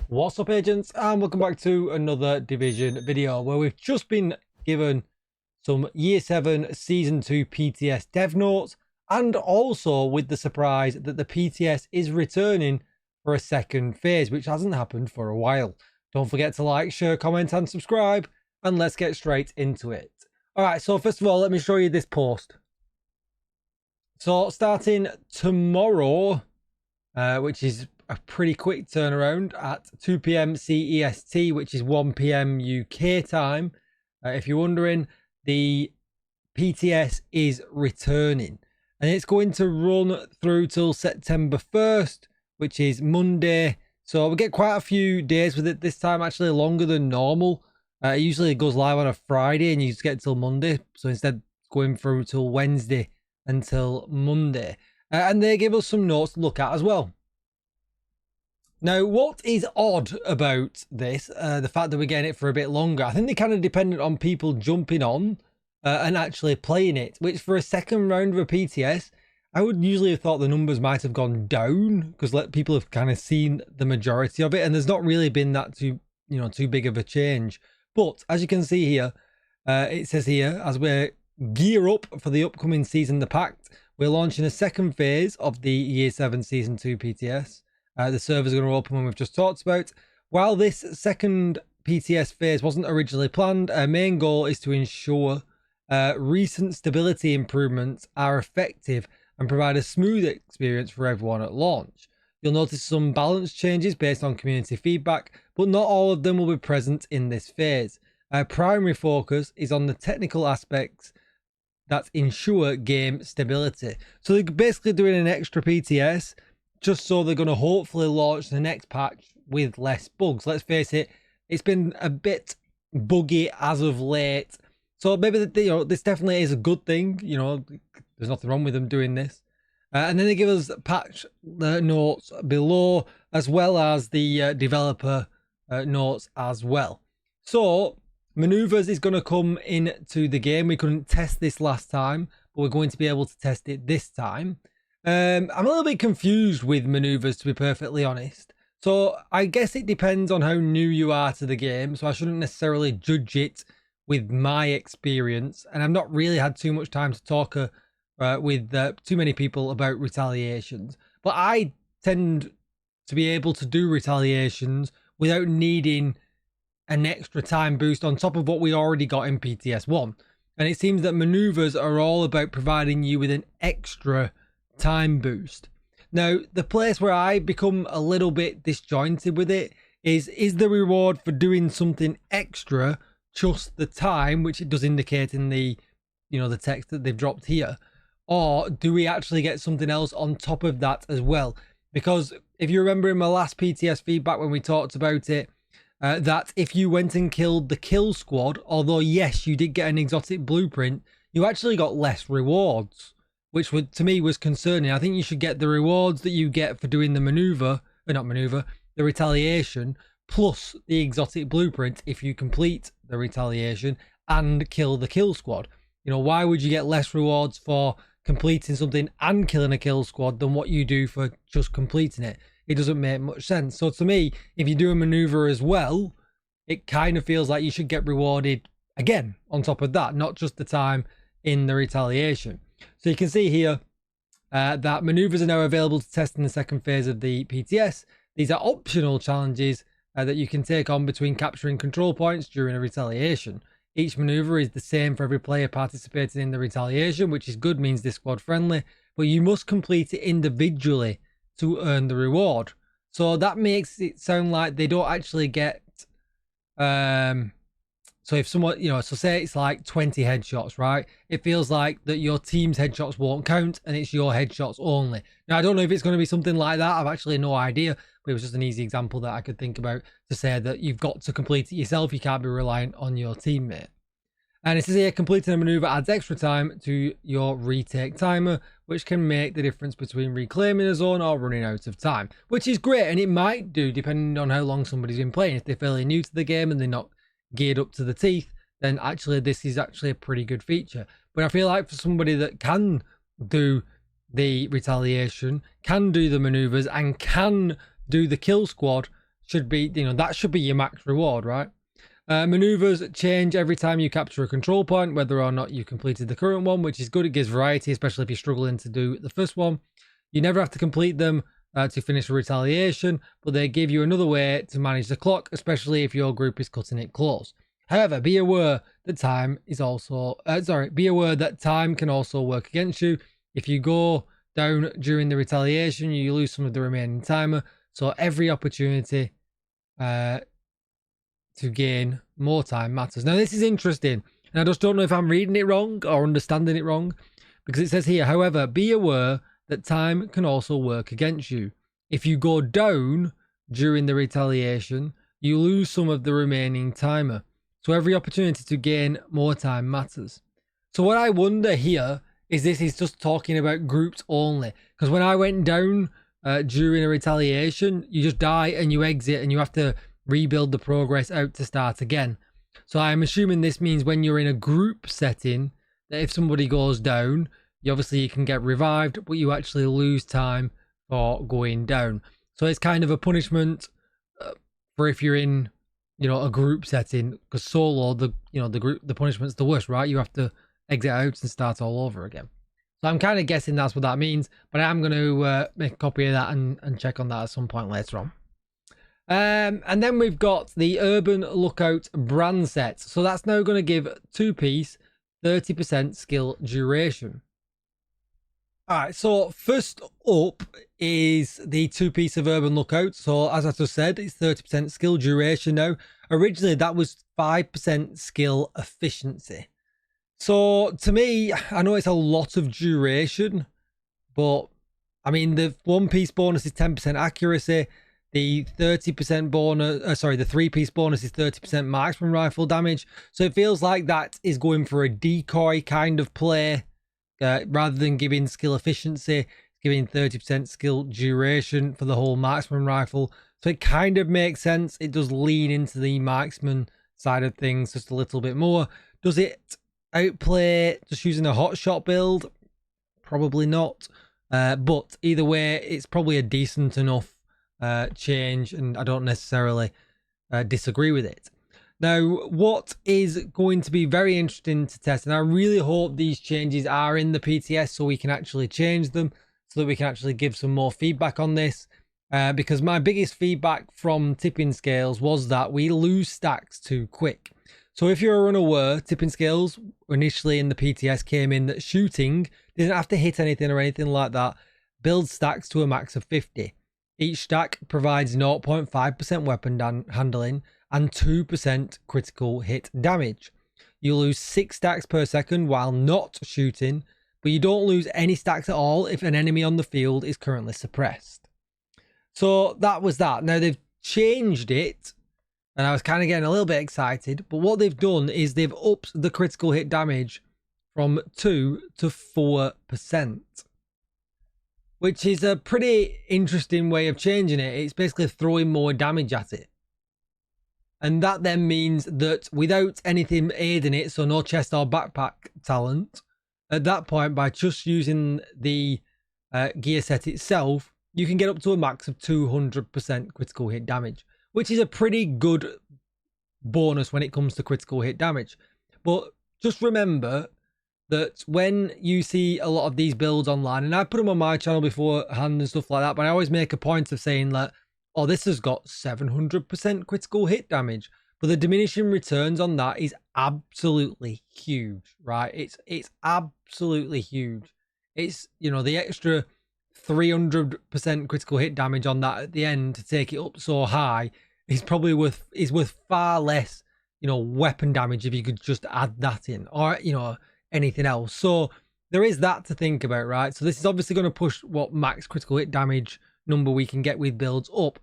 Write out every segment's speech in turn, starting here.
What's up, agents, and welcome back to another Division video where we've just been given some Year 7 Season 2 PTS dev notes, and also with the surprise that the PTS is returning for a second phase, which hasn't happened for a while. Don't forget to like, share, comment and subscribe, and let's get straight into it. Alright, so first of all, let me show you this post. So starting tomorrow, which is a pretty quick turnaround at 2 p.m. CEST, which is 1 p.m. UK time. If you're wondering, the PTS is returning and it's going to run through till September 1st, which is Monday. So we get quite a few days with it this time, actually longer than normal. It usually goes live on a Friday and you just get till Monday. So instead, going through till Wednesday until Monday. And they give us some notes to look at as well. Now, what is odd about this, the fact that we're getting it for a bit longer, I think they're kind of dependent on people jumping on and actually playing it, which for a second round of a PTS, I would usually have thought the numbers might have gone down because people have kind of seen the majority of it, and there's not really been that too big of a change. But as you can see here, it says here, as we're gear up for the upcoming season, The Pact, we're launching a second phase of the Year 7 Season 2 PTS. The server's going to open when we've just talked about. While this second PTS phase wasn't originally planned, our main goal is to ensure recent stability improvements are effective and provide a smooth experience for everyone at launch. You'll notice some balance changes based on community feedback, but not all of them will be present in this phase. Our primary focus is on the technical aspects that ensure game stability. So they're basically doing an extra PTS just so they're going to hopefully launch the next patch with less bugs. Let's face it, it's been a bit buggy as of late. So maybe this definitely is a good thing. There's nothing wrong with them doing this. And then they give us patch notes below, as well as the developer notes as well. So maneuvers is going to come into the game. We couldn't test this last time, but we're going to be able to test it this time. I'm a little bit confused with maneuvers, to be perfectly honest. So I guess it depends on how new you are to the game. So I shouldn't necessarily judge it with my experience. And I've not really had too much time to talk with too many people about retaliations. But I tend to be able to do retaliations without needing an extra time boost on top of what we already got in PTS 1. And it seems that maneuvers are all about providing you with an extra time boost. Now, the place where I become a little bit disjointed with it is the reward for doing something extra just the time, which it does indicate in the the text that they've dropped here, or do we actually get something else on top of that as well? Because if you remember in my last PTS feedback when we talked about it, that if you went and killed the kill squad, although yes, you did get an exotic blueprint, you actually got less rewards, which to me was concerning. I think you should get the rewards that you get for doing the the retaliation, plus the exotic blueprint if you complete the retaliation and kill the kill squad. Why would you get less rewards for completing something and killing a kill squad than what you do for just completing it? It doesn't make much sense. So to me, if you do a maneuver as well, it kind of feels like you should get rewarded again on top of that, not just the time in the retaliation. So you can see here that maneuvers are now available to test in the second phase of the PTS. These are optional challenges that you can take on between capturing control points during a retaliation. Each maneuver is the same for every player participating in the retaliation, which is good, means they're squad friendly, but you must complete it individually to earn the reward. So that makes it sound like they don't actually get so if someone, so say it's like 20 headshots, right? It feels like that your team's headshots won't count and it's your headshots only. Now, I don't know if it's going to be something like that. I've actually no idea, but it was just an easy example that I could think about to say that you've got to complete it yourself. You can't be reliant on your teammate. And it says here, completing a maneuver adds extra time to your retake timer, which can make the difference between reclaiming a zone or running out of time, which is great. And it might do, depending on how long somebody's been playing. If they're fairly new to the game and they're not geared up to the teeth, then actually this is actually a pretty good feature. But I feel like for somebody that can do the retaliation, can do the maneuvers and can do the kill squad, should be, that should be your max reward, right? Maneuvers change every time you capture a control point, whether or not you completed the current one, which is good. It gives variety, especially if you're struggling to do the first one. You never have to complete them to finish a retaliation, but they give you another way to manage the clock, especially if your group is cutting it close. However, be aware that time is also, be aware that time can also work against you. If you go down during the retaliation, you lose some of the remaining timer. So every opportunity to gain more time matters. Now, this is interesting, and I just don't know if I'm reading it wrong or understanding it wrong, because it says here, however, be aware that time can also work against you. If you go down during the retaliation, you lose some of the remaining timer. So every opportunity to gain more time matters. So what I wonder here is this is just talking about groups only. Because when I went down during a retaliation, you just die and you exit and you have to rebuild the progress out to start again. So I'm assuming this means when you're in a group setting, that if somebody goes down, you can get revived, but you actually lose time for going down. So it's kind of a punishment for if you're in, a group setting, because solo, the punishment's the worst, right? You have to exit out and start all over again. So I'm kind of guessing that's what that means, but I am going to make a copy of that and check on that at some point later on. And then we've got the Urban Lookout brand set. So that's now going to give 2-piece 30% skill duration. All right, so first up is the 2-piece of Urban Lookout. So as I just said, it's 30% skill duration now. Originally, that was 5% skill efficiency. So to me, I know it's a lot of duration, but I mean, the 1-piece bonus is 10% accuracy. The 30% bonus, the 3-piece bonus is 30% marksman rifle damage. So it feels like that is going for a decoy kind of play. Rather than giving skill efficiency, giving 30% skill duration for the whole marksman rifle. So it kind of makes sense. It does lean into the marksman side of things just a little bit more. Does it outplay just using a hot shot build? Probably not. But either way, it's probably a decent enough change, and I don't necessarily disagree with it. Now, what is going to be very interesting to test, and I really hope these changes are in the PTS so we can actually change them, so that we can actually give some more feedback on this, because my biggest feedback from tipping scales was that we lose stacks too quick. So if you're unaware, tipping scales initially in the PTS came in that shooting didn't have to hit anything or anything like that, build stacks to a max of 50. Each stack provides 0.5% weapon handling and 2% critical hit damage. You lose 6 stacks per second while not shooting, but you don't lose any stacks at all if an enemy on the field is currently suppressed. So that was that. Now they've changed it, and I was kind of getting a little bit excited, but what they've done is they've upped the critical hit damage from 2 to 4%. Which is a pretty interesting way of changing it. It's basically throwing more damage at it. And that then means that without anything aiding it, so no chest or backpack talent, at that point, by just using the gear set itself, you can get up to a max of 200% critical hit damage, which is a pretty good bonus when it comes to critical hit damage. But just remember that when you see a lot of these builds online, and I put them on my channel beforehand and stuff like that, but I always make a point of saying that, oh, this has got 700% critical hit damage, but the diminishing returns on that is absolutely huge, right? It's absolutely huge. It's, the extra 300% critical hit damage on that at the end to take it up so high is probably worth far less, weapon damage if you could just add that in, or, anything else. So there is that to think about, right? So this is obviously going to push what max critical hit damage number we can get with builds up.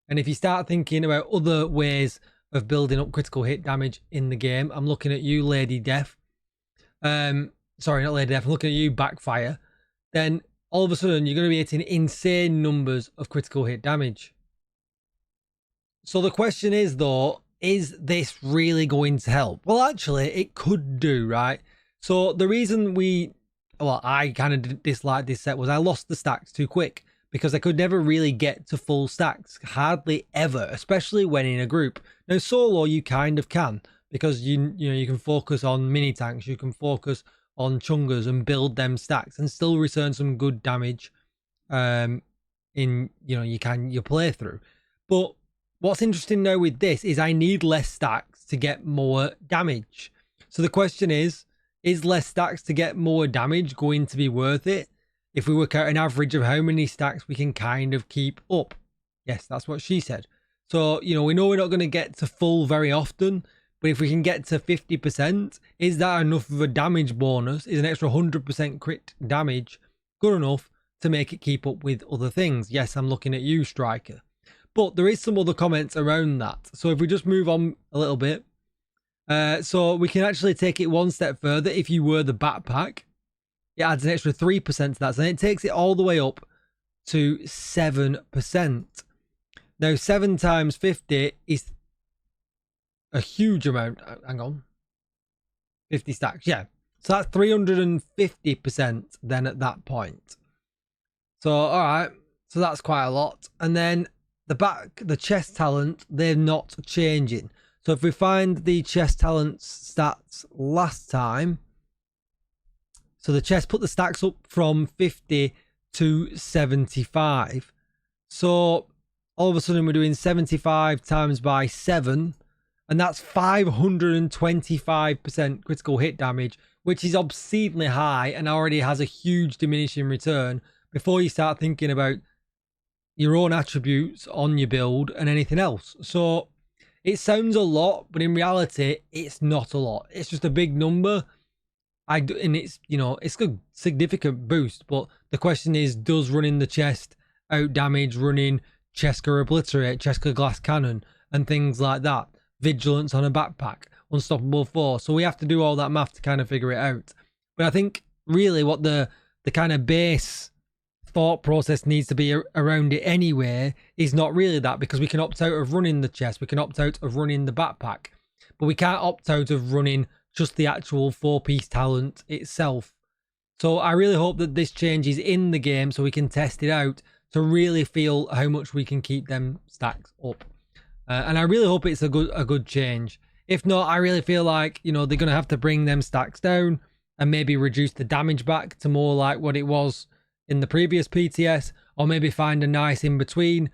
And if you start thinking about other ways of building up critical hit damage in the game, I'm looking at you, Lady Death. Sorry, not Lady Death. I'm looking at you, Backfire. Then all of a sudden, you're going to be hitting insane numbers of critical hit damage. So the question is, though, is this really going to help? Well, actually, it could do, right? So the reason I kind of disliked this set was I lost the stacks too quick. because they could never really get to full stacks, hardly ever, especially when in a group. Now solo you kind of can, because you can focus on mini tanks, you can focus on chungers and build them stacks and still return some good damage in your playthrough. But what's interesting now with this is I need less stacks to get more damage. So the question is less stacks to get more damage going to be worth it if we work out an average of how many stacks we can kind of keep up? Yes, that's what she said. So, we know we're not going to get to full very often, but if we can get to 50%, is that enough of a damage bonus? Is an extra 100% crit damage good enough to make it keep up with other things? Yes, I'm looking at you, Striker. But there is some other comments around that. So if we just move on a little bit. So we can actually take it one step further. If you were the backpack, it adds an extra 3% to that. And it takes it all the way up to 7%. Now, 7 times 50 is a huge amount. Hang on. 50 stacks. Yeah. So that's 350% then at that point. So, all right. So that's quite a lot. And then the chest talent, they're not changing. So if we find the chest talent stats last time, so the chest put the stacks up from 50 to 75. So all of a sudden we're doing 75 times by 7, and that's 525% critical hit damage, which is obscenely high and already has a huge diminishing return before you start thinking about your own attributes on your build and anything else. So it sounds a lot, but in reality, it's not a lot. It's just a big number. And it's, it's a significant boost. But the question is, does running the chest out damage running Cheska Obliterate, Cheska Glass Cannon, and things like that? Vigilance on a backpack, Unstoppable Force. So we have to do all that math to kind of figure it out. But I think really what the kind of base thought process needs to be around it anyway is not really that, because we can opt out of running the chest, we can opt out of running the backpack, but we can't opt out of running just the actual 4-piece talent itself. So I really hope that this changes in the game so we can test it out to really feel how much we can keep them stacks up. And I really hope it's a good change. If not, I really feel like, they're going to have to bring them stacks down and maybe reduce the damage back to more like what it was in the previous PTS, or maybe find a nice in between,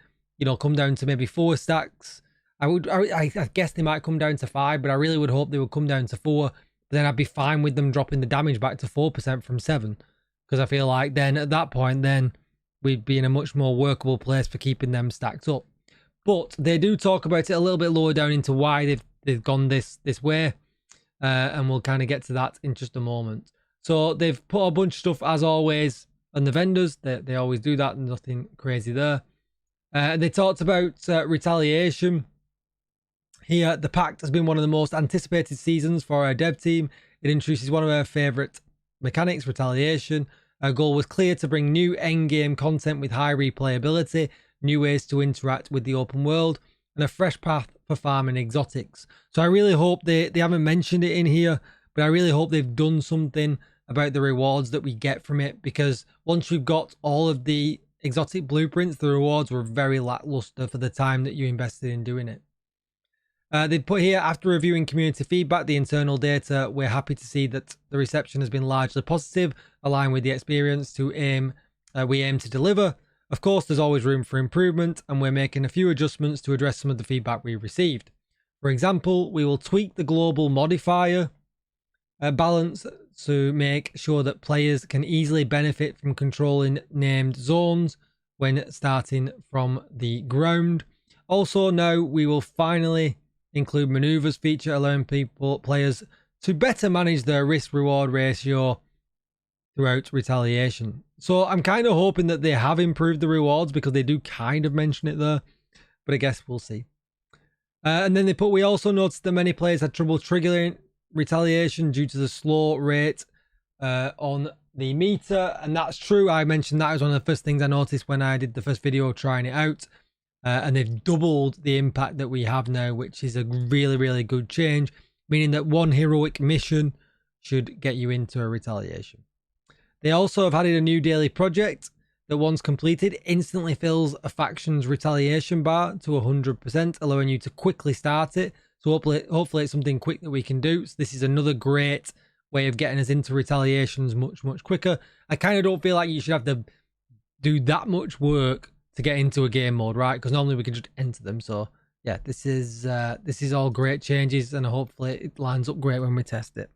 come down to maybe 4 stacks. I guess they might come down to 5, but I really would hope they would come down to 4. But then I'd be fine with them dropping the damage back to 4% from 7, because I feel like then at that point, then we'd be in a much more workable place for keeping them stacked up. But they do talk about it a little bit lower down into why they've gone this way, and we'll kind of get to that in just a moment. So they've put a bunch of stuff as always on the vendors. They always do that, and nothing crazy there. They talked about Retaliation. Here, the Pact has been one of the most anticipated seasons for our dev team. It introduces one of our favourite mechanics, Retaliation. Our goal was clear: to bring new endgame content with high replayability, new ways to interact with the open world, and a fresh path for farming exotics. So I really hope they haven't mentioned it in here, but I really hope they've done something about the rewards that we get from it, because once you've got all of the exotic blueprints, the rewards were very lackluster for the time that you invested in doing it. They put here, after reviewing community feedback, the internal data, we're happy to see that the reception has been largely positive, aligned with the experience we aim to deliver. Of course, there's always room for improvement, and we're making a few adjustments to address some of the feedback we received. For example, we will tweak the global modifier balance to make sure that players can easily benefit from controlling named zones when starting from the ground. Also, now we will finally include maneuvers feature, allowing players to better manage their risk-reward ratio throughout Retaliation. So I'm kind of hoping that they have improved the rewards, because they do kind of mention it there, but I guess we'll see. And then they put, we also noticed that many players had trouble triggering Retaliation due to the slow rate on the meter, and that's true. I mentioned that as one of the first things I noticed when I did the first video trying it out. And they've doubled the impact that we have now, which is a really, really good change, meaning that one heroic mission should get you into a Retaliation. They also have added a new daily project that once completed instantly fills a faction's retaliation bar to 100%, allowing you to quickly start it. So hopefully it's something quick that we can do. So this is another great way of getting us into retaliations much quicker. I kind of don't feel like you should have to do that much work to get into a game mode, right? Because normally we can just enter them. So yeah, this is all great changes, and hopefully it lines up great when we test it.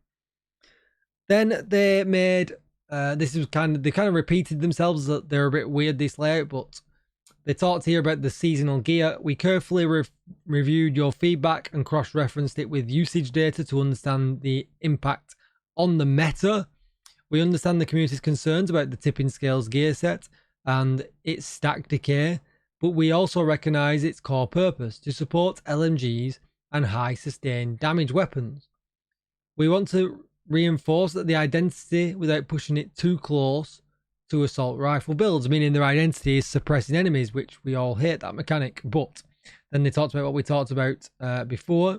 Then they made they kind of repeated themselves. That they're a bit weird, this layout, but they talked here about the seasonal gear. We carefully reviewed your feedback and cross-referenced it with usage data to understand the impact on the meta. We understand the community's concerns about the tipping scales gear set and its stack decay, but we also recognize its core purpose to support LMGs and high sustained damage weapons. We want to reinforce that the identity without pushing it too close to assault rifle builds, meaning their identity is suppressing enemies, which we all hate that mechanic. But then they talked about what we talked about before.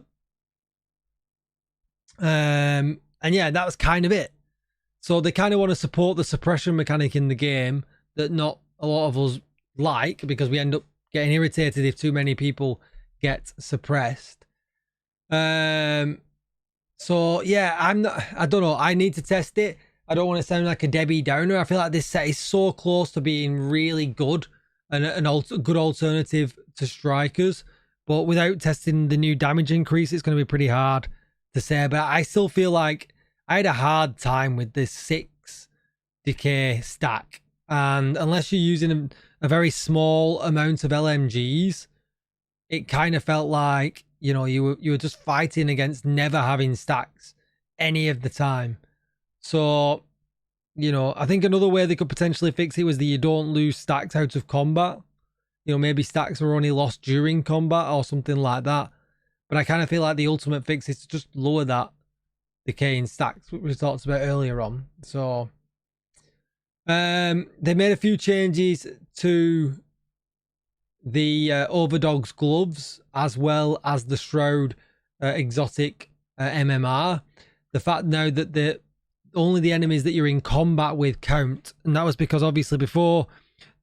And yeah, that was kind of it. So they kind of want to support the suppression mechanic in the game that not a lot of us like, because we end up getting irritated if too many people get suppressed. So yeah, I don't know. I need to test it. I don't want to sound like a Debbie Downer. I feel like this set is so close to being really good and a good alternative to strikers. But without testing the new damage increase, it's going to be pretty hard to say. But I still feel like I had a hard time with this 6 decay stack. And unless you're using a very small amount of LMGs, it kind of felt like, you know, you were just fighting against never having stacks any of the time. So, you know, I think another way they could potentially fix it was that you don't lose stacks out of combat. You know, maybe stacks are only lost during combat or something like that. But I kind of feel like the ultimate fix is to just lower that decay in stacks, which we talked about earlier on. So, they made a few changes to the Overdog's gloves, as well as the Shroud exotic MMR. The fact now that only the enemies that you're in combat with count, and that was because obviously before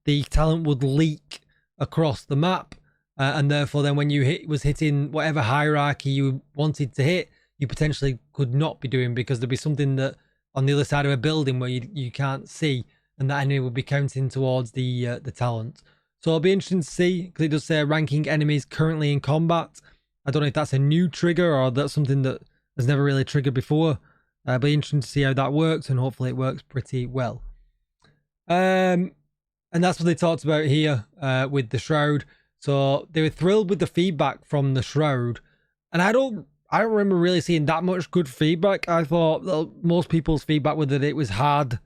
the talent would leak across the map, and therefore then when you was hitting whatever hierarchy you wanted to hit, you potentially could not be doing, because there'd be something that on the other side of a building where you can't see, and that enemy would be counting towards the talent. So it'll be interesting to see, because it does say ranking enemies currently in combat. I don't know if that's a new trigger or that's something that has never really triggered before. It'll be interesting to see how that works, and hopefully it works pretty well. And that's what they talked about here with the Shroud. So they were thrilled with the feedback from the Shroud, and I don't remember really seeing that much good feedback. I thought most people's feedback was that it was hard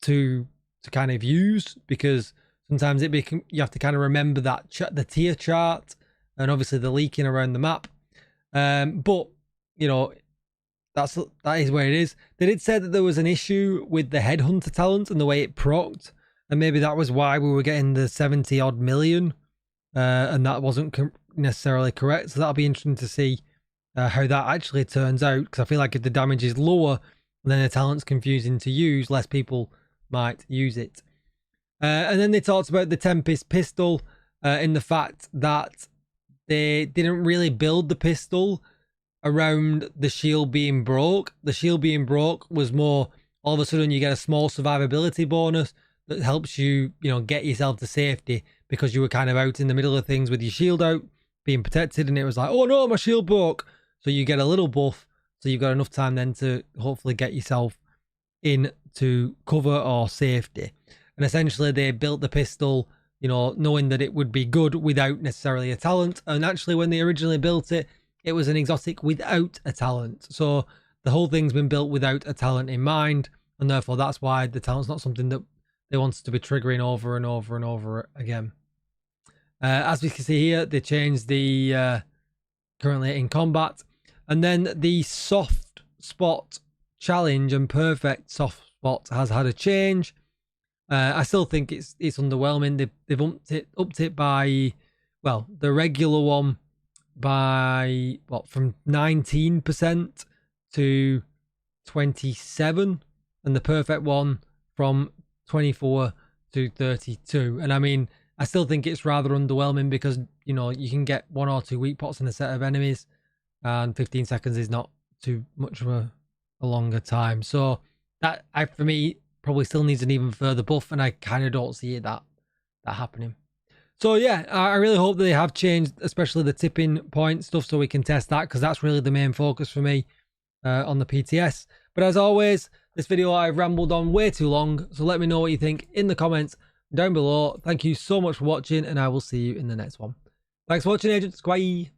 to kind of use, because sometimes you have to kind of remember that the tier chart, and obviously the leaking around the map. But you know, that is where it is. They did say that there was an issue with the Headhunter talent and the way it procced, and maybe that was why we were getting the 70 odd million, and that wasn't necessarily correct. So that'll be interesting to see how that actually turns out, because I feel like if the damage is lower and then the talent's confusing to use, less people might use it. And then they talked about the Tempest pistol in the fact that they didn't really build the pistol around the shield being broke. The shield being broke was more, all of a sudden you get a small survivability bonus that helps you, you know, get yourself to safety, because you were kind of out in the middle of things with your shield out, being protected, and it was like, oh no, my shield broke. So you get a little buff, so you've got enough time then to hopefully get yourself into cover or safety. And essentially they built the pistol, you know, knowing that it would be good without necessarily a talent. And actually when they originally built it, it was an exotic without a talent. So the whole thing's been built without a talent in mind, and therefore that's why the talent's not something that they wanted to be triggering over and over and over again. As we can see here, they changed the currently in combat. And then the soft spot challenge and perfect soft spot has had a change. I still think it's underwhelming. They've upped it by, well, the regular one by from 19% to 27%, and the perfect one from 24 to 32. And I mean, I still think it's rather underwhelming because, you know, you can get 1 or 2 weak pots in a set of enemies, and 15 seconds is not too much of a longer time. So that, for me, probably still needs an even further buff, and I kind of don't see that happening. So yeah, I really hope they have changed, especially the tipping point stuff, so we can test that, because that's really the main focus for me on the PTS. But as always, this video I've rambled on way too long, so let me know what you think in the comments down below. Thank you so much for watching, and I will see you in the next one. Thanks for watching, agents. Bye.